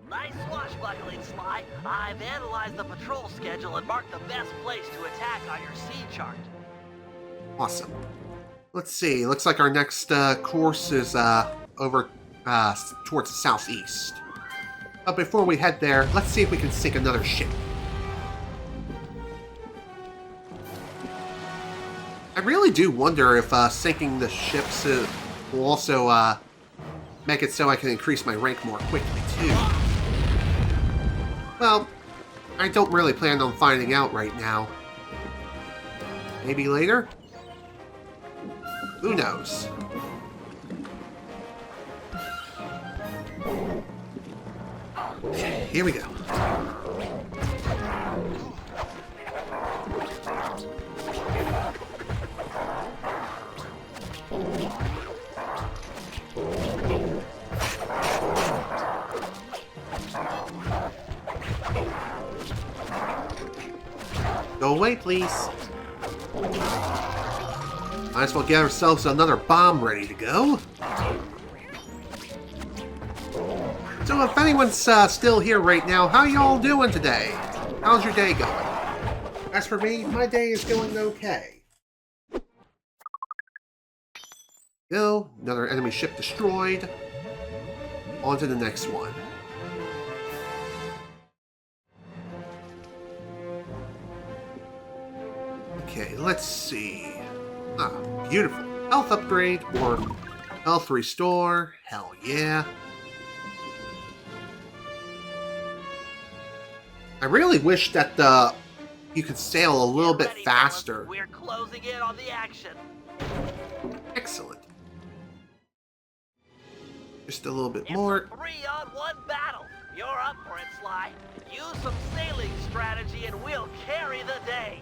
Nice swashbuckling, Sly. I've analyzed the patrol schedule and marked the best place to attack on your sea chart. Awesome. Let's see. Looks like our next course is over towards the southeast. But before we head there, let's see if we can sink another ship. I really do wonder if sinking the ships will also make it so I can increase my rank more quickly, too. Well, I don't really plan on finding out right now. Maybe later? Who knows? Here we go. Go away, please. Might as well get ourselves another bomb ready to go. So if anyone's still here right now, how y'all doing today? How's your day going? As for me, my day is going okay. Go, another enemy ship destroyed. On to the next one. Okay, let's see. Ah, beautiful. Health upgrade or health restore. Hell yeah. I really wish that you could sail a little bit faster. We're closing in on the action. Excellent. Just a little bit more. It's a 3-on-1 battle. You're up for it, Sly. Use some sailing strategy and we'll carry the day.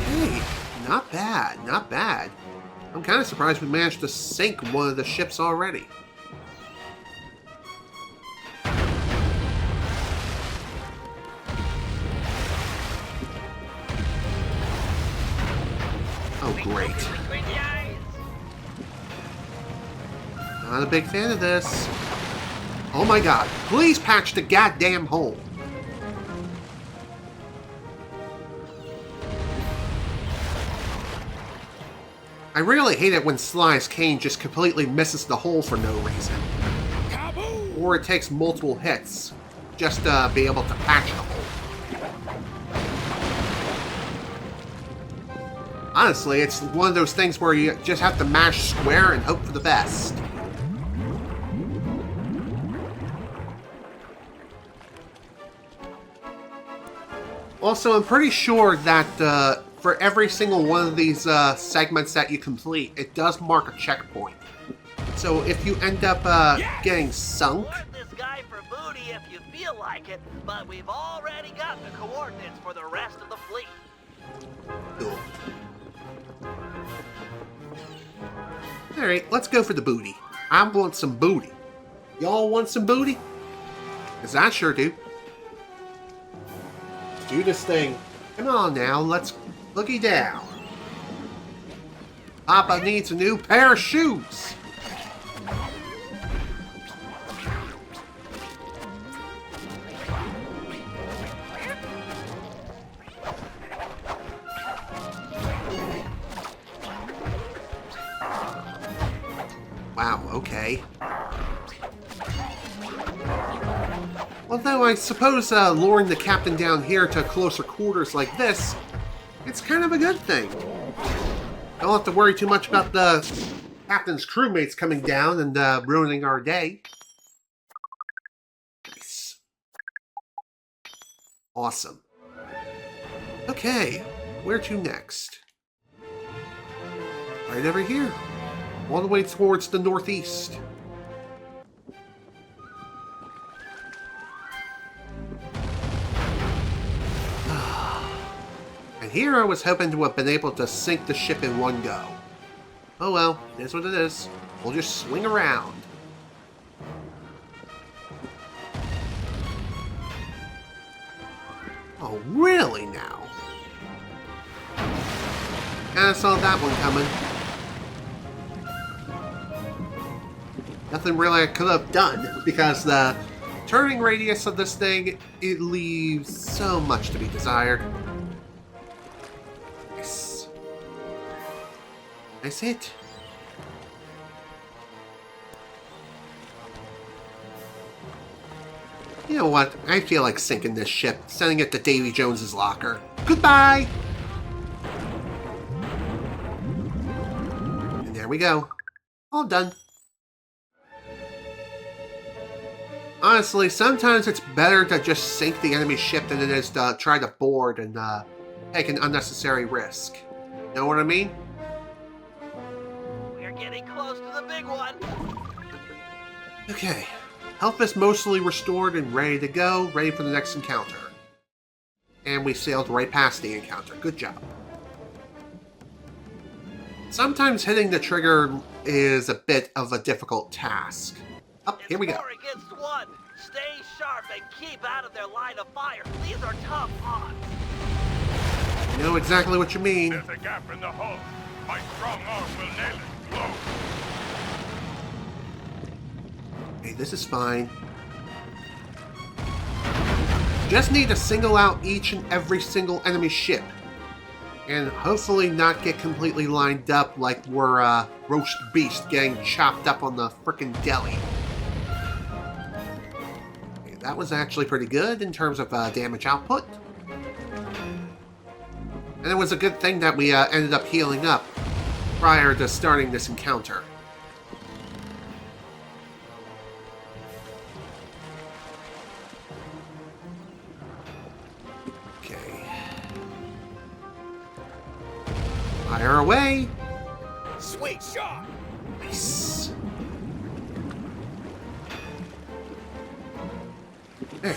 Hey, not bad, not bad. I'm kind of surprised we managed to sink one of the ships already. Oh, great. Not a big fan of this. Oh my god, please patch the goddamn hole. I really hate it when Sly's cane just completely misses the hole for no reason. Or it takes multiple hits just to be able to patch the hole. Honestly, it's one of those things where you just have to mash square and hope for the best. Also, I'm pretty sure that for every single one of these segments that you complete, it does mark a checkpoint. So if you end up getting sunk... Board this guy for booty if you feel like it, but we've already got the coordinates for the rest of the fleet. Cool. Alright, let's go for the booty. I want some booty. Y'all want some booty? Because I sure do. Let's do this thing. Come on now, let's looky down. Papa needs a new pair of shoes. Wow, okay. Although I suppose luring the captain down here to closer quarters like this, it's kind of a good thing. Don't have to worry too much about the captain's crewmates coming down and ruining our day. Nice. Awesome. Okay, where to next? Right over here. All the way towards the northeast. And here I was hoping to have been able to sink the ship in one go. Oh well, it is what it is. We'll just swing around. Oh, really now? Kinda saw that one coming. nothing really I could have done, because the turning radius of this thing, it leaves so much to be desired. Nice. Nice hit. You know what? I feel like sinking this ship, sending it to Davy Jones's locker. Goodbye! And there we go. All done. Honestly, sometimes it's better to just sink the enemy ship than it is to try to board and take an unnecessary risk. Know what I mean? We're getting close to the big one. Okay. Health is mostly restored and ready to go, ready for the next encounter. And we sailed right past the encounter. Good job. Sometimes hitting the trigger is a bit of a difficult task. Up, here we go. 4 against 1. Stay sharp and keep out of their line of fire. These are tough odds. I know exactly what you mean. There's a gap in the hull. My strong arm will nail it. Blow. Hey, this is fine. Just need to single out each and every single enemy ship. And hopefully not get completely lined up like we're roast beast getting chopped up on the frickin' deli. Okay, that was actually pretty good in terms of damage output. And it was a good thing that we ended up healing up prior to starting this encounter. Fire away! Sweet shot! Nice. Hey.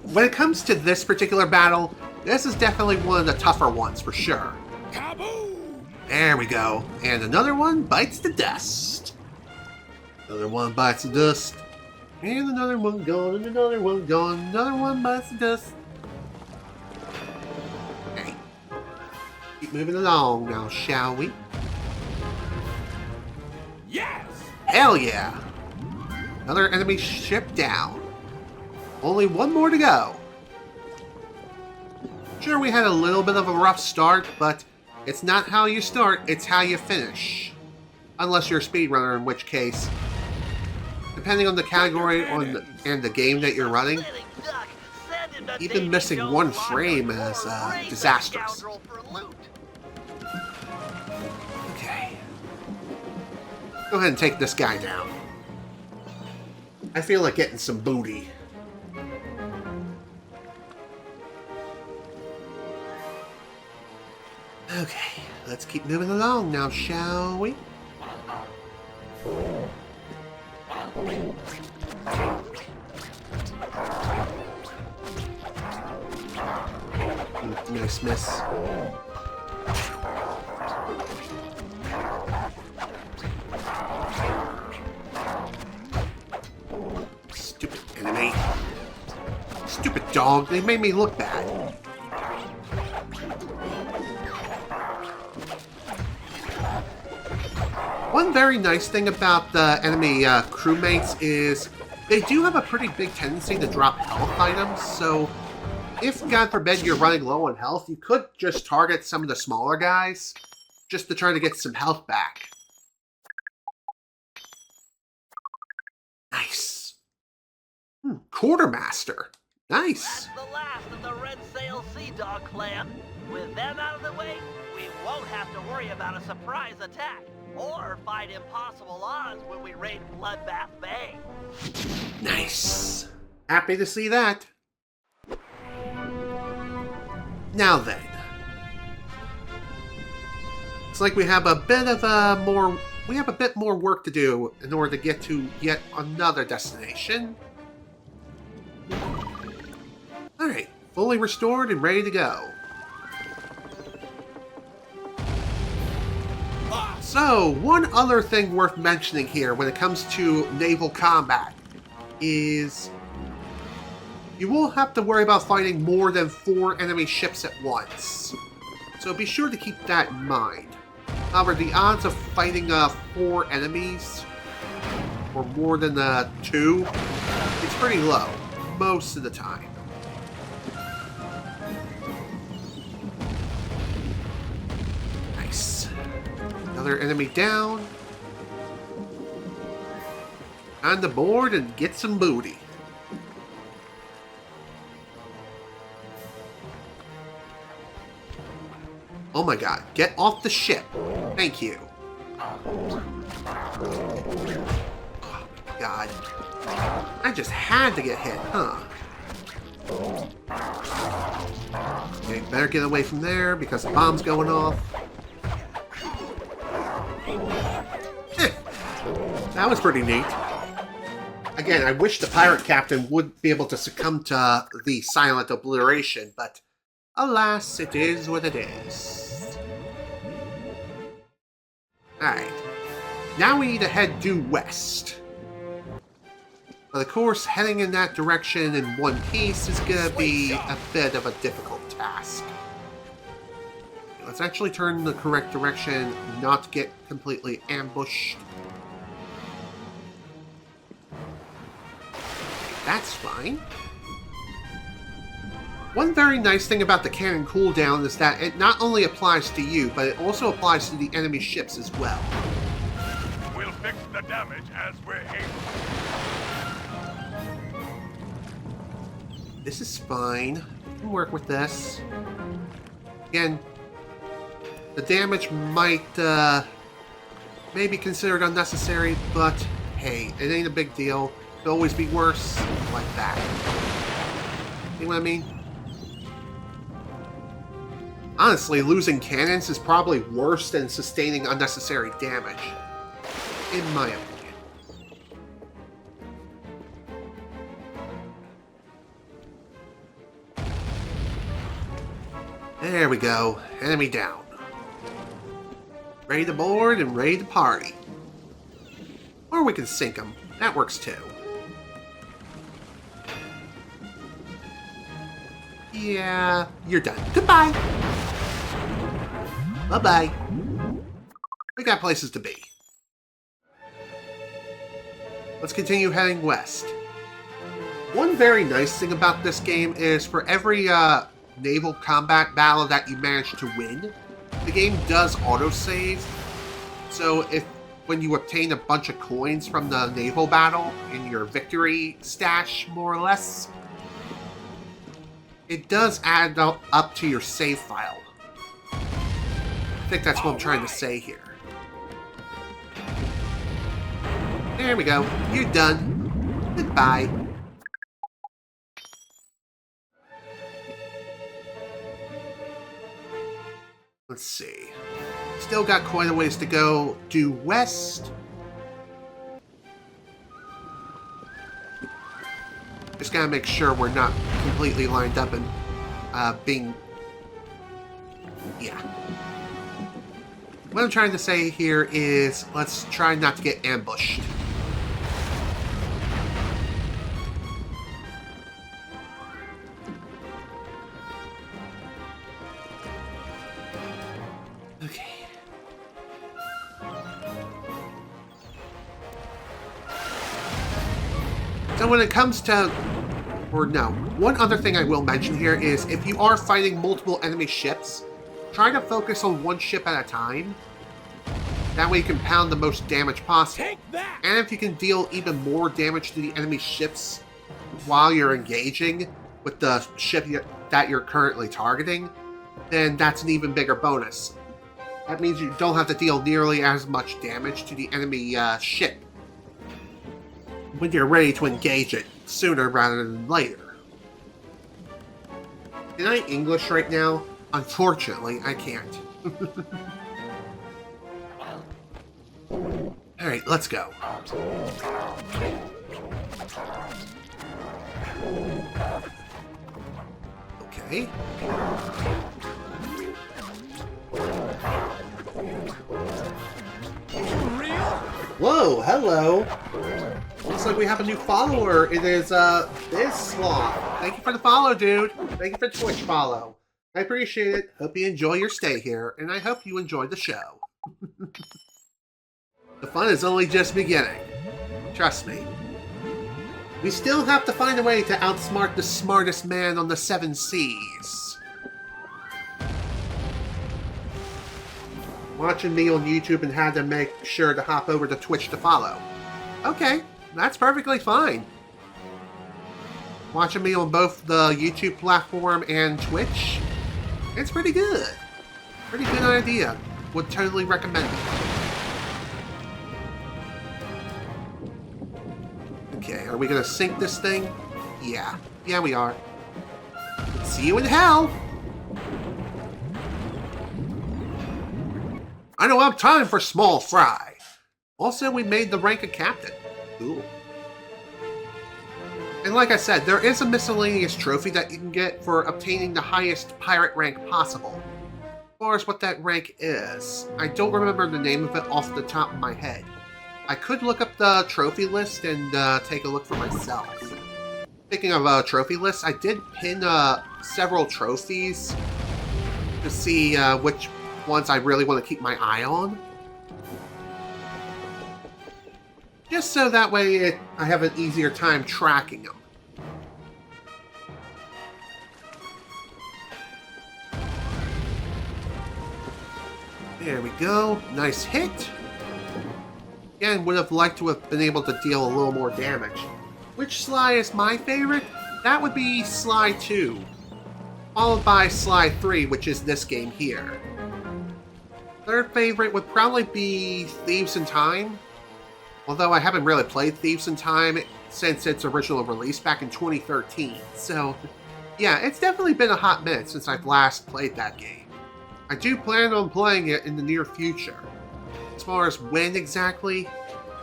When it comes to this particular battle, this is definitely one of the tougher ones for sure. Kaboom! There we go. And another one bites the dust. Another one bites the dust. And another one gone, and another one gone. Another one bites the dust. Keep moving along now, shall we? Yes! Hell yeah! Another enemy ship down. Only one more to go. Sure, we had a little bit of a rough start, but it's not how you start, it's how you finish. Unless you're a speedrunner, in which case, depending on the category and the game that you're running, even missing one frame is disastrous. Okay. Go ahead and take this guy down. I feel like getting some booty. Okay, let's keep moving along now, shall we? Nice miss. Stupid enemy. Stupid dog, they made me look bad. One very nice thing about the enemy crewmates is they do have a pretty big tendency to drop health items, so if, God forbid, you're running low on health, you could just target some of the smaller guys just to try to get some health back. Nice. Quartermaster. Nice. That's the last of the Red Sail Sea Dog clan. With them out of the way, we won't have to worry about a surprise attack or fight impossible odds when we raid Bloodbath Bay. Nice. Happy to see that. Now then. It's like we have a bit of more work to do in order to get to yet another destination. Alright, fully restored and ready to go. So, one other thing worth mentioning here when it comes to naval combat is you will have to worry about fighting more than 4 enemy ships at once. So be sure to keep that in mind. However, the odds of fighting 4 enemies or more than 2, it's pretty low most of the time. Nice. Another enemy down. On the board and get some booty. Oh my god, get off the ship. Thank you. Oh my god. I just had to get hit, huh? Okay, better get away from there because the bomb's going off. That was pretty neat. Again, I wish the pirate captain would be able to succumb to the silent obliteration, but alas, it is what it is. Alright. Now we need to head due west. But of course, heading in that direction in one piece is going to be a bit of a difficult task. Let's actually turn in the correct direction, not get completely ambushed. That's fine. One very nice thing about the cannon cooldown is that it not only applies to you, but it also applies to the enemy ships as well. We'll fix the damage as we're able. This is fine. We can work with this. Again, the damage might maybe considered unnecessary, but hey, it ain't a big deal. It could always be worse, like that. You know what I mean? Honestly, losing cannons is probably worse than sustaining unnecessary damage, in my opinion. There we go. Enemy down. Ready to board and ready to party. Or we can sink them. That works too. Yeah, you're done. Goodbye. Bye-bye. We got places to be. Let's continue heading west. One very nice thing about this game is for every naval combat battle that you manage to win, the game does autosave. So if when you obtain a bunch of coins from the naval battle in your victory stash, more or less, it does add up to your save file. I think that's what I'm trying to say here. There we go. You're done. Goodbye. Let's see. Still got quite a ways to go due west. Just gotta make sure we're not completely lined up and being... Yeah. What I'm trying to say here is, let's try not to get ambushed. Okay. So when it comes to... Or no, one other thing I will mention here is if you are fighting multiple enemy ships, try to focus on one ship at a time. That way you can pound the most damage possible. And if you can deal even more damage to the enemy ships while you're engaging with the ship that you're currently targeting, then that's an even bigger bonus. That means you don't have to deal nearly as much damage to the enemy ship when you're ready to engage it sooner rather than later. Can I English right now? Unfortunately, I can't. Alright, let's go. Okay. Whoa, hello. Looks like we have a new follower. It is, this Sloth. Thank you for the follow, dude. Thank you for the Twitch follow. I appreciate it. Hope you enjoy your stay here, and I hope you enjoy the show. The fun is only just beginning. Trust me. We still have to find a way to outsmart the smartest man on the 7 seas. Watching me on YouTube and had to make sure to hop over to Twitch to follow. Okay, that's perfectly fine. Watching me on both the YouTube platform and Twitch, it's pretty good. Pretty good idea. Would totally recommend it. Okay, are we gonna sink this thing? Yeah. Yeah, we are. See you in hell! I don't have time for small fry. Also, we made the rank of captain. Cool. And like I said, there is a miscellaneous trophy that you can get for obtaining the highest pirate rank possible. As far as what that rank is, I don't remember the name of it off the top of my head. I could look up the trophy list and take a look for myself. Speaking of trophy lists, I did pin several trophies to see which ones I really want to keep my eye on. Just so that way I have an easier time tracking them. There we go. Nice hit. Again, would have liked to have been able to deal a little more damage. Which Sly is my favorite? That would be Sly 2. Followed by Sly 3, which is this game here. Third favorite would probably be Thieves in Time. Although I haven't really played Thieves in Time since its original release back in 2013. So, yeah, it's definitely been a hot minute since I've last played that game. I do plan on playing it in the near future. As far as when exactly,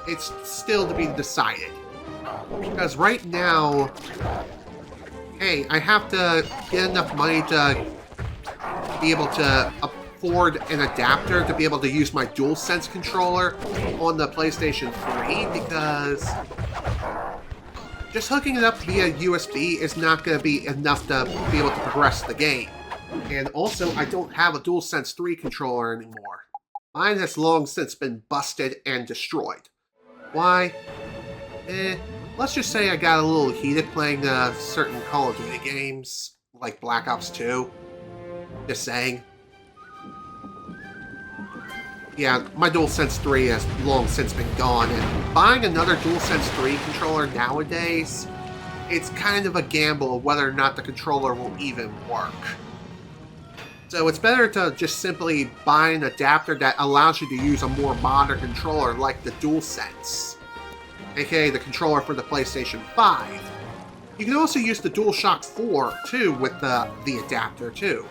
it's still to be decided. Because right now, hey, I have to get enough money to be able to afford an adapter to be able to use my DualSense controller on the PlayStation 3, because just hooking it up via USB is not going to be enough to be able to progress the game. And also, I don't have a DualSense 3 controller anymore. Mine has long since been busted and destroyed. Why? Let's just say I got a little heated playing certain Call of Duty games, like Black Ops 2. Just saying. Yeah, my DualSense 3 has long since been gone, and buying another DualSense 3 controller nowadays, it's kind of a gamble of whether or not the controller will even work. So it's better to just simply buy an adapter that allows you to use a more modern controller like the DualSense, aka the controller for the PlayStation 5. You can also use the DualShock 4 too with the adapter too.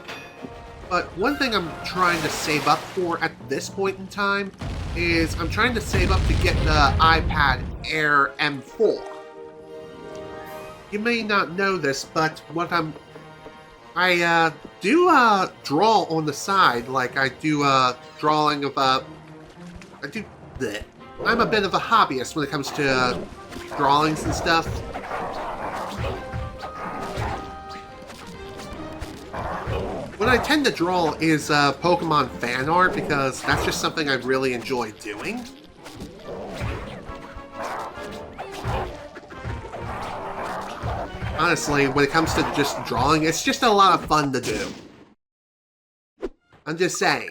But one thing I'm trying to save up for at this point in time is I'm trying to save up to get the iPad Air M4. You may not know this, but I do draw on the side, like I do drawing of I'm a bit of a hobbyist when it comes to drawings and stuff. What I tend to draw is Pokemon fan art, because that's just something I really enjoy doing. Honestly, when it comes to just drawing, it's just a lot of fun to do. I'm just saying.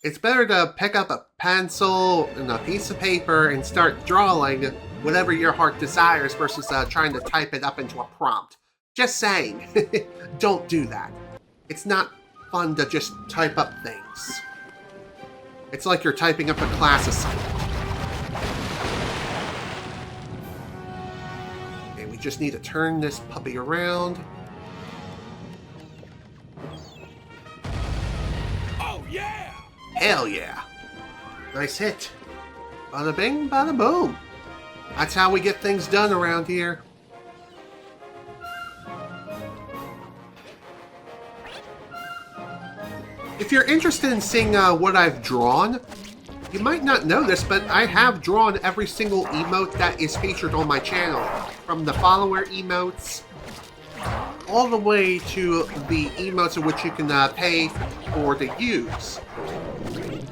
It's better to pick up a pencil and a piece of paper and start drawing whatever your heart desires versus trying to type it up into a prompt. Just saying. Don't do that. It's not fun to just type up things. It's like you're typing up a class assignment. Okay, we just need to turn this puppy around. Oh, yeah! Hell yeah! Nice hit. Bada bing, bada boom. That's how we get things done around here. If you're interested in seeing what I've drawn, you might not know this, but I have drawn every single emote that is featured on my channel. From the follower emotes, all the way to the emotes in which you can pay for to use.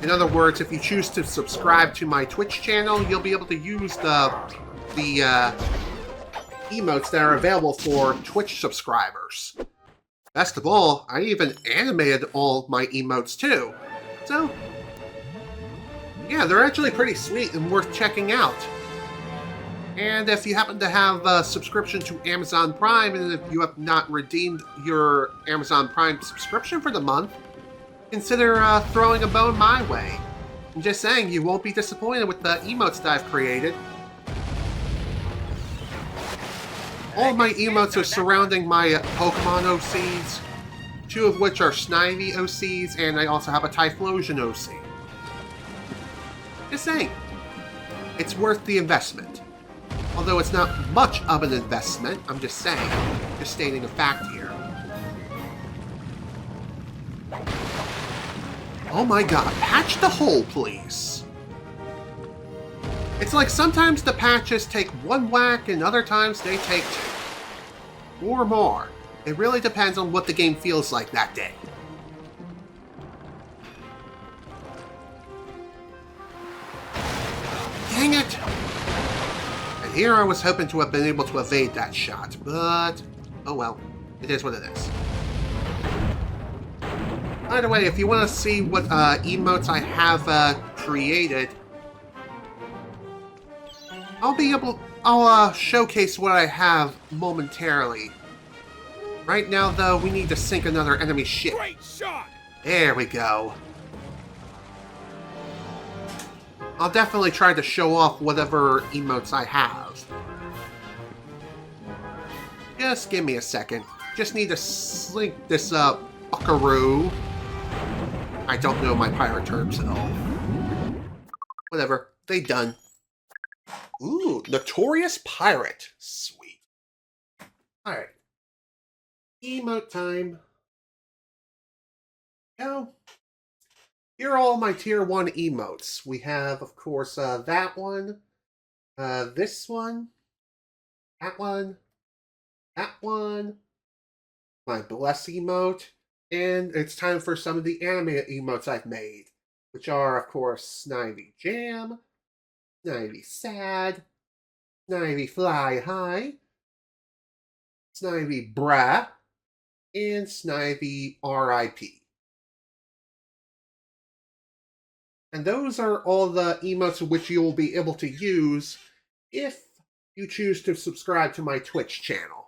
In other words, if you choose to subscribe to my Twitch channel, you'll be able to use the emotes that are available for Twitch subscribers. Best of all, I even animated all my emotes too. So, yeah, they're actually pretty sweet and worth checking out. And if you happen to have a subscription to Amazon Prime, and if you have not redeemed your Amazon Prime subscription for the month, consider throwing a bone my way. I'm just saying, you won't be disappointed with the emotes that I've created. All my emotes are surrounding my Pokemon OCs, 2 of which are Snivy OCs, and I also have a Typhlosion OC. Just saying, it's worth the investment. Although it's not much of an investment, I'm just saying, just stating a fact here. Oh my god, patch the hole, please. It's like sometimes the patches take 1 whack and other times they take 2. Or more. It really depends on what the game feels like that day. Dang it! And here I was hoping to have been able to evade that shot, but... oh well. It is what it is. By the way, if you want to see what emotes I have created, I'll showcase what I have momentarily. Right now, though, we need to sink another enemy ship. Great shot! There we go. I'll definitely try to show off whatever emotes I have. Just give me a second. Just need to slink this buckaroo. I don't know my pirate terms at all. Whatever. They done. Ooh, Notorious Pirate. Sweet. Alright. Emote time. Now, here are all my tier 1 emotes. We have, of course, that one, this one, that one, my bless emote, and it's time for some of the animated emotes I've made, which are, of course, Snivy Jam, Snivy Sad, Snivy Fly High, Snivy Brah, and Snivy R.I.P. And those are all the emotes which you will be able to use if you choose to subscribe to my Twitch channel.